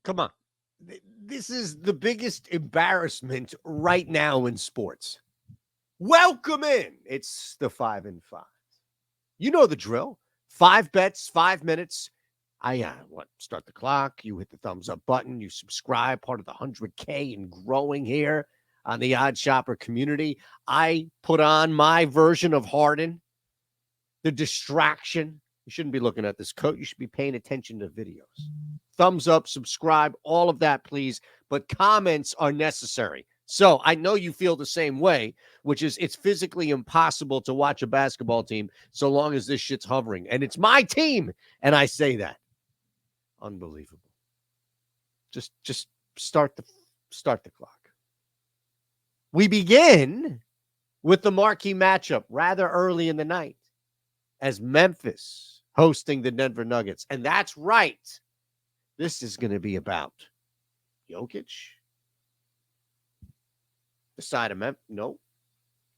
Come on. This is the biggest embarrassment right now in sports. Welcome in. It's the 5 and 5. You know the drill. 5 bets, 5 minutes. Start the clock. You hit the thumbs up button. You subscribe, part of the 100K and growing here on the Odd Shopper community. I put on my version of Harden, the distraction. You shouldn't be looking at this coat. You should be paying attention to videos. Thumbs up, subscribe, all of that, please. But comments are necessary. So I know you feel the same way, which is it's physically impossible to watch a basketball team so long as this shit's hovering. And it's my team. And I say that. Unbelievable. Just start the clock. We begin with the marquee matchup rather early in the night as Memphis hosting the Denver Nuggets. And that's right. This is going to be about Jokic. The side of Memphis? No,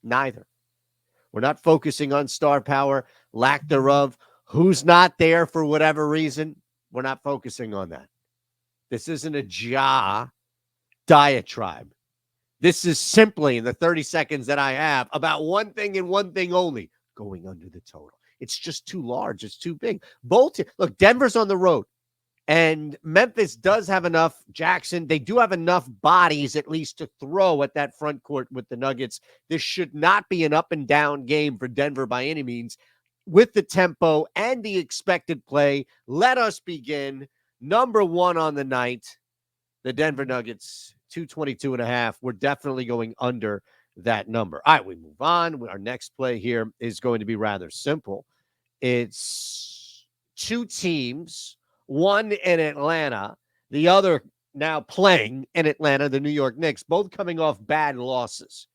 neither. We're not focusing on star power, lack thereof, who's not there for whatever reason. We're not focusing on that. This isn't a Ja diatribe. This is simply, in the 30 seconds that I have, about one thing and one thing only, going under the total. It's just too large. It's too big. Look, Denver's on the road. And Memphis does have enough, Jackson, they do have enough bodies at least to throw at that front court with the Nuggets. This should not be an up and down game for Denver by any means. With the tempo and the expected play, let us begin. Number one on the night, the Denver Nuggets, 222.5. We're definitely going under that number. All right, we move on. Our next play here is going to be rather simple. It's two teams, one in Atlanta, the other now playing in Atlanta, the New York Knicks, both coming off bad losses.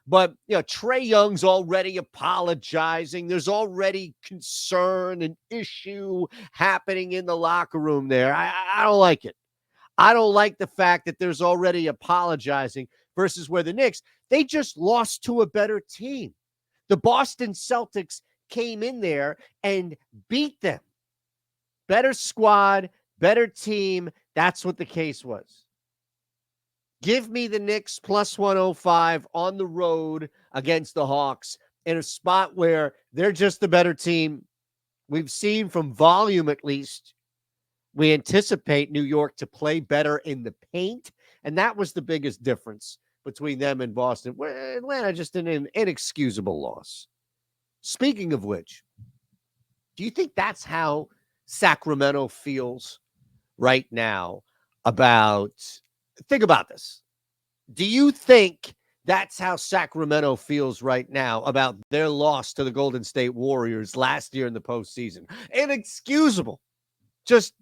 But, Trae Young's already apologizing. There's already concern and issue happening in the locker room there. I don't like it. I don't like the fact that there's already apologizing versus where the Knicks, they just lost to a better team. The Boston Celtics came in there and beat them. Better squad, better team. That's what the case was. Give me the Knicks plus 105 on the road against the Hawks in a spot where they're just the better team. We've seen from volume, at least, we anticipate New York to play better in the paint, and that was the biggest difference between them and Boston. Atlanta just an inexcusable loss. Speaking of which, do you think that's how Sacramento feels right now about, think about this. Do you think that's how Sacramento feels right now about their loss to the Golden State Warriors last year in the postseason? Inexcusable. Just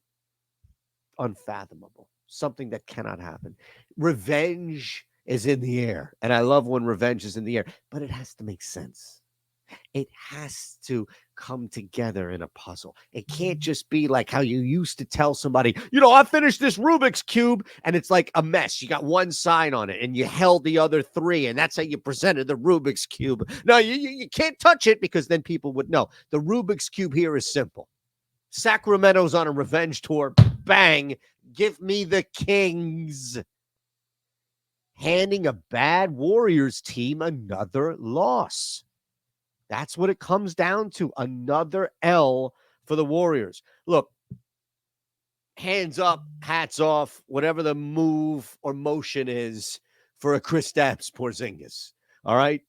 unfathomable. Something that cannot happen. Revenge is in the air. And I love when revenge is in the air, but it has to make sense. It has to come together in a puzzle. It can't just be like how you used to tell somebody, I finished this Rubik's Cube, and it's like a mess. You got one sign on it, and you held the other three, and that's how you presented the Rubik's Cube. No, you can't touch it because then people would know. The Rubik's Cube here is simple. Sacramento's on a revenge tour. Bang. Give me the Kings. Handing a bad Warriors team another loss. That's what it comes down to. Another L for the Warriors. Look, hands up, hats off, whatever the move or motion is for a Kristaps Porzingis. All right?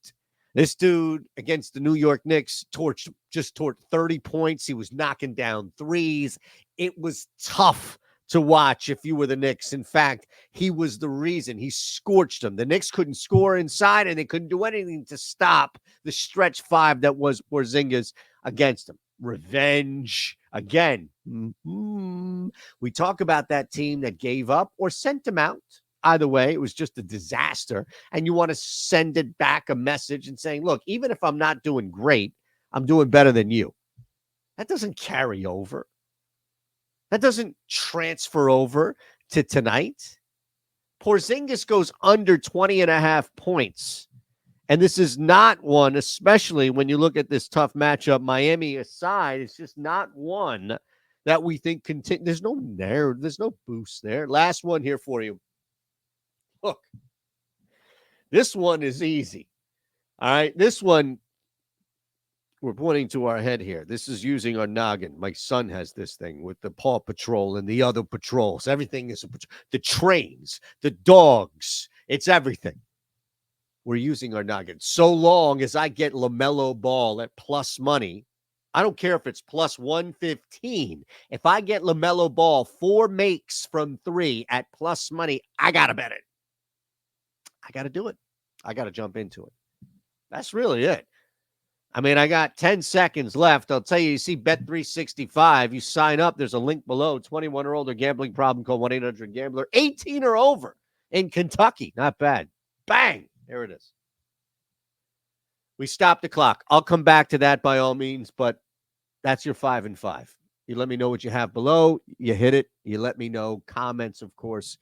This dude against the New York Knicks torched 30 points. He was knocking down threes. It was tough to watch if you were the Knicks. In fact, he was the reason. He scorched them. The Knicks couldn't score inside, and they couldn't do anything to stop the stretch five that was Porzingis against him. Revenge again. We talk about that team that gave up or sent him out. Either way, it was just a disaster. And you want to send it back a message and saying, look, even if I'm not doing great, I'm doing better than you. That doesn't carry over. That doesn't transfer over to tonight. Porzingis goes under 20.5 points. And this is not one, especially when you look at this tough matchup, Miami aside, it's just not one that we think continue. There's no narrative. There's no boost there. Last one here for you. Look, this one is easy. All right. This one, we're pointing to our head here. This is using our noggin. My son has this thing with the Paw Patrol and the other patrols. Everything is the trains, the dogs. It's everything. We're using our noggin. So long as I get LaMelo Ball at plus money, I don't care if it's plus 115. If I get LaMelo Ball 4 makes from 3 at plus money, I got to bet it. I got to do it. I got to jump into it. That's really it. I mean, I got 10 seconds left. I'll tell you, you see Bet365. You sign up. There's a link below. 21 or older, gambling problem, call 1-800-GAMBLER. 18 or over in Kentucky. Not bad. Bang. There it is. We stopped the clock. I'll come back to that by all means, but that's your 5 and 5. You let me know what you have below. You hit it. You let me know. Comments, of course.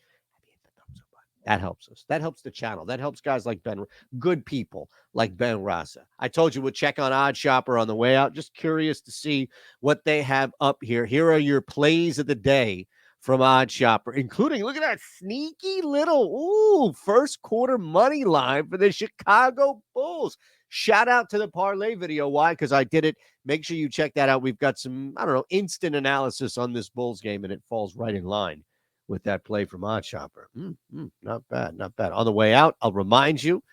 That helps us. That helps the channel. That helps guys like Ben, good people like Ben Rasa. I told you we'll check on Odd Shopper on the way out. Just curious to see what they have up here. Here are your plays of the day from Odd Shopper, including, look at that sneaky little, first quarter money line for the Chicago Bulls. Shout out to the parlay video. Why? Because I did it. Make sure you check that out. We've got some, instant analysis on this Bulls game, and it falls right in line with that play from Odd Shopper. Not bad, not bad. On the way out, I'll remind you,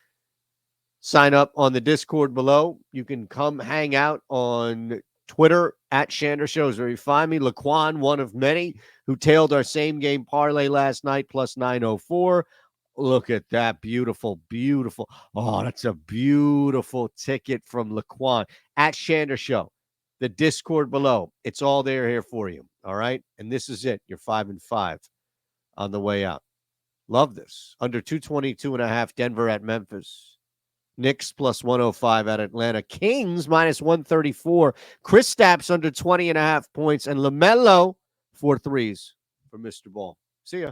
sign up on the Discord below. You can come hang out on Twitter at Shander Shows, where you find me. Laquan, one of many, who tailed our same game parlay last night, plus 904. Look at that. Beautiful, beautiful. Oh, that's a beautiful ticket from Laquan at Shander Show. The Discord below. It's all there here for you. All right. And this is it. You're 5 and 5 on the way out. Love this. Under 222.5, Denver at Memphis. Knicks plus 105 at Atlanta. Kings minus 134. Kristaps under 20.5 points. And LaMelo 4 threes for Mr. Ball. See ya.